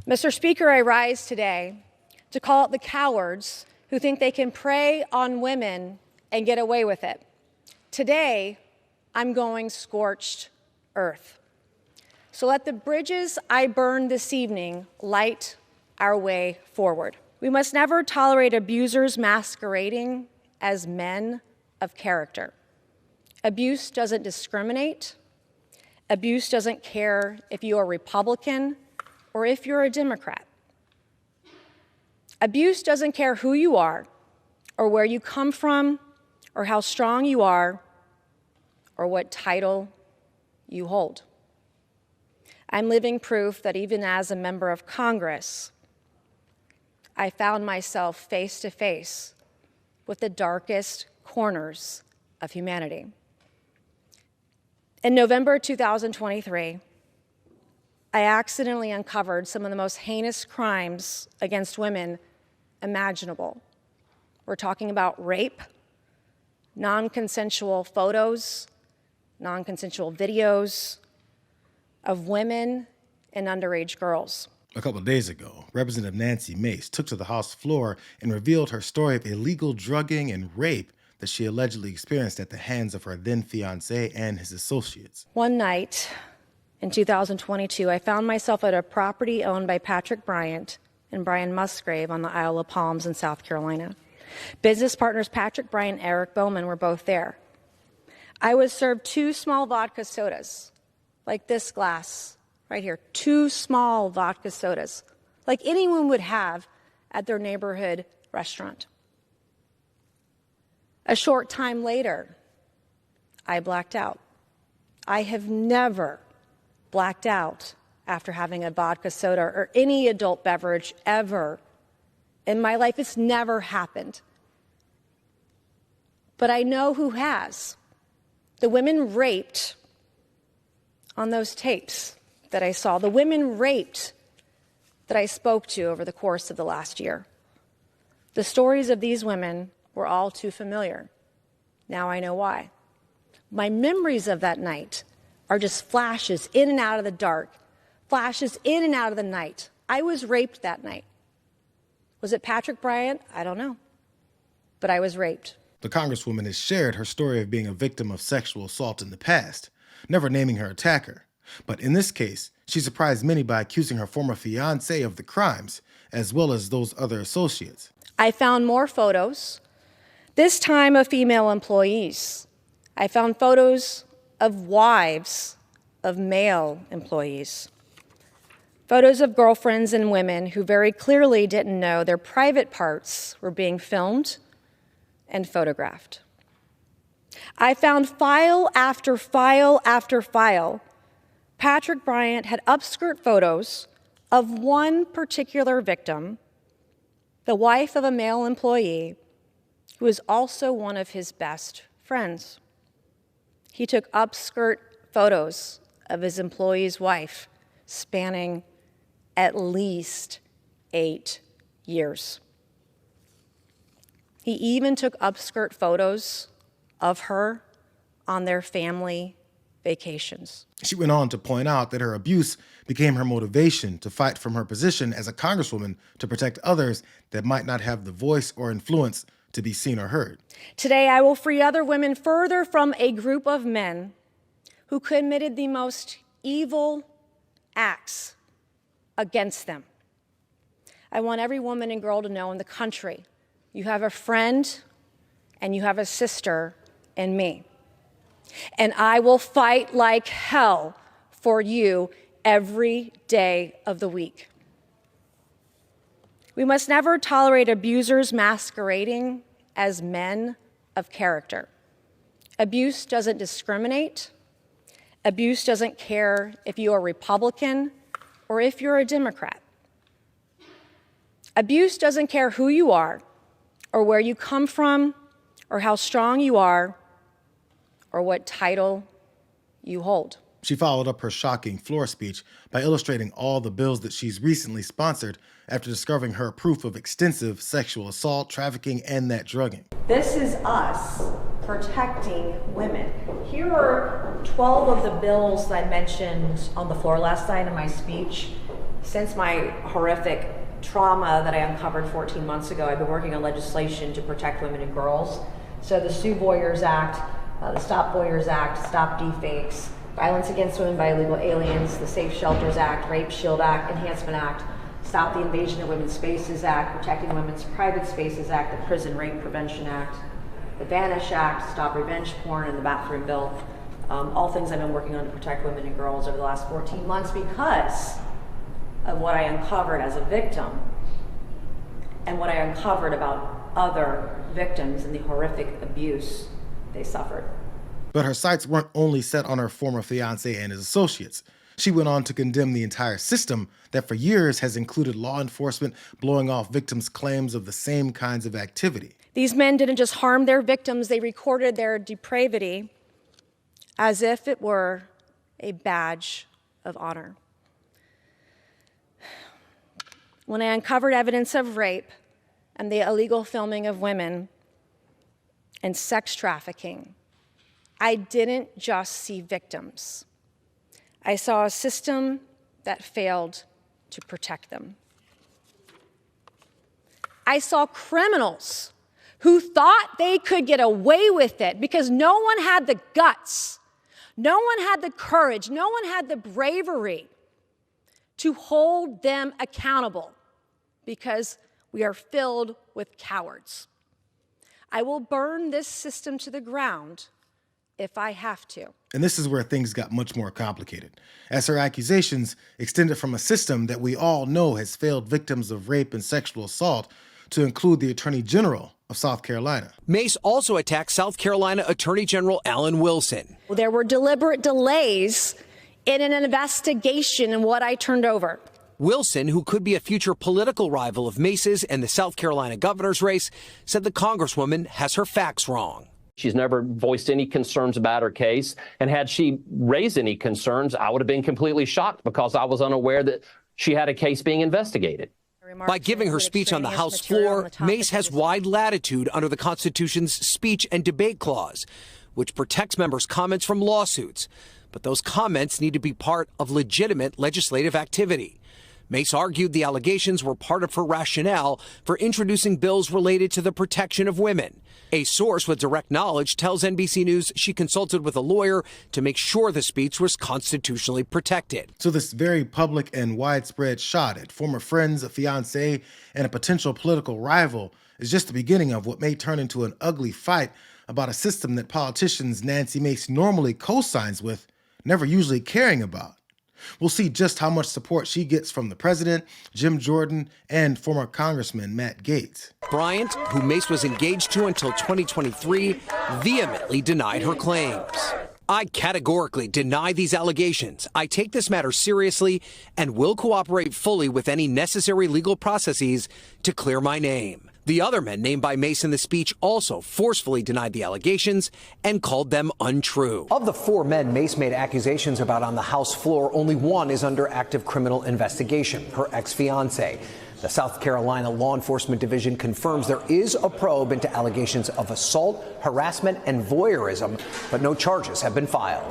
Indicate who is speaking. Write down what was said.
Speaker 1: Mr. Speaker, I rise today to call out the cowards who think they can prey on women and get away with it. Today, I'm going scorched earth. So let the bridges I burn this evening light our way forward. We must never tolerate abusers masquerading as men of character. Abuse doesn't discriminate. Abuse doesn't care if you are Republican or if you're a Democrat. Abuse doesn't care who you are or where you come from or how strong you are or what title you hold. I'm living proof that even as a member of Congress, I found myself face to face with the darkest corners of humanity. In November 2023, I accidentally uncovered some of the most heinous crimes against women imaginable. We're talking about rape, non-consensual photos, non-consensual videos of women and underage girls.
Speaker 2: A couple of days ago, Representative Nancy Mace took to the House floor and revealed her story of illegal drugging and rape that she allegedly experienced at the hands of her then-fiancé and his associates.
Speaker 1: One night in 2022, I found myself at a property owned by Patrick Bryant and Brian Musgrave on the Isle of Palms in South Carolina. Business partners Patrick Bryant and Eric Bowman were both there. I was served 2 small vodka sodas, like this glass right here, 2 small vodka sodas, like anyone would have at their neighborhood restaurant. A short time later, I blacked out. I have never blacked out after having a vodka soda or any adult beverage ever in my life. It's never happened. But I know who has. The women raped on those tapes that I saw, the women raped that I spoke to over the course of the last year. The stories of these women were all too familiar. Now I know why. My memories of that night are just flashes in and out of the dark, flashes in and out of the night. I was raped that night. Was it Patrick Bryant? I don't know. But I was raped.
Speaker 2: The Congresswoman has shared her story of being a victim of sexual assault in the past, never naming her attacker. But in this case, she surprised many by accusing her former fiancé of the crimes, as well as those other associates.
Speaker 1: I found more photos, this time of female employees. I found photos of wives of male employees. Photos of girlfriends and women who very clearly didn't know their private parts were being filmed and photographed. I found file after file after file. Patrick Bryant had upskirt photos of one particular victim, the wife of a male employee, who is also one of his best friends. He took upskirt photos of his employee's wife spanning at least 8 years. He even took upskirt photos of her on their family vacations.
Speaker 2: She went on to point out that her abuse became her motivation to fight from her position as a congresswoman to protect others that might not have the voice or influence to be seen or heard.
Speaker 1: Today, I will free other women further from a group of men who committed the most evil acts against them. I want every woman and girl to know in the country, you have a friend and you have a sister in me. And I will fight like hell for you every day of the week. We must never tolerate abusers masquerading as men of character. Abuse doesn't discriminate. Abuse doesn't care if you are Republican or if you're a Democrat. Abuse doesn't care who you are or where you come from or how strong you are or what title you hold.
Speaker 2: She followed up her shocking floor speech by illustrating all the bills that she's recently sponsored after discovering her proof of extensive sexual assault, trafficking, and that drugging.
Speaker 1: This is us protecting women. Here are 12 of the bills that I mentioned on the floor last night in my speech Since my horrific trauma that I uncovered 14 months ago, I've been working on legislation to protect women and girls. So the Sue Boyers Act, the Stop Boyers Act, Stop Deepfakes, Violence Against Women by Illegal Aliens, the Safe Shelters Act, Rape Shield Act, Enhancement Act, Stop the Invasion of Women's Spaces Act, Protecting Women's Private Spaces Act, the Prison Rape Prevention Act, the Banish Act, Stop Revenge Porn, and the Bathroom Bill. All things I've been working on to protect women and girls over the last 14 months because of what I uncovered as a victim and what I uncovered about other victims and the horrific abuse they suffered.
Speaker 2: But her sights weren't only set on her former fiancé and his associates. She went on to condemn the entire system that for years has included law enforcement blowing off victims' claims of the same kinds of activity.
Speaker 1: These men didn't just harm their victims, they recorded their depravity as if it were a badge of honor. When I uncovered evidence of rape and the illegal filming of women and sex trafficking, I didn't just see victims. I saw a system that failed to protect them. I saw criminals who thought they could get away with it because no one had the guts, no one had the courage, no one had the bravery to hold them accountable because we are filled with cowards. I will burn this system to the ground if I have to.
Speaker 2: And this is where things got much more complicated, as her accusations extended from a system that we all know has failed victims of rape and sexual assault to include the Attorney General of South Carolina.
Speaker 3: Mace also attacked South Carolina Attorney General Alan Wilson.
Speaker 1: There were deliberate delays in an investigation in what I turned over.
Speaker 3: Wilson, who could be a future political rival of Mace's and the South Carolina governor's race, said the Congresswoman has her facts wrong.
Speaker 4: She's never voiced any concerns about her case. And had she raised any concerns, I would have been completely shocked because I was unaware that she had a case being investigated.
Speaker 3: By giving her speech on the House floor, Mace has wide latitude under the Constitution's speech and debate clause, which protects members' comments from lawsuits. But those comments need to be part of legitimate legislative activity. Mace argued the allegations were part of her rationale for introducing bills related to the protection of women. A source with direct knowledge tells NBC News she consulted with a lawyer to make sure the speech was constitutionally protected.
Speaker 2: So this very public and widespread shot at former friends, a fiancé, and a potential political rival is just the beginning of what may turn into an ugly fight about a system that politicians Nancy Mace normally co-signs with, never usually caring about. We'll see just how much support she gets from the president, Jim Jordan, and former Congressman Matt Gaetz.
Speaker 3: Bryant, who Mace was engaged to until 2023, vehemently denied her claims. I categorically deny these allegations. I take this matter seriously and will cooperate fully with any necessary legal processes to clear my name. The other men named by Mace in the speech also forcefully denied the allegations and called them untrue. Of the 4 men Mace made accusations about on the House floor, only one is under active criminal investigation, her ex-fiance. The South Carolina Law Enforcement Division confirms there is a probe into allegations of assault, harassment, and voyeurism, but no charges have been filed.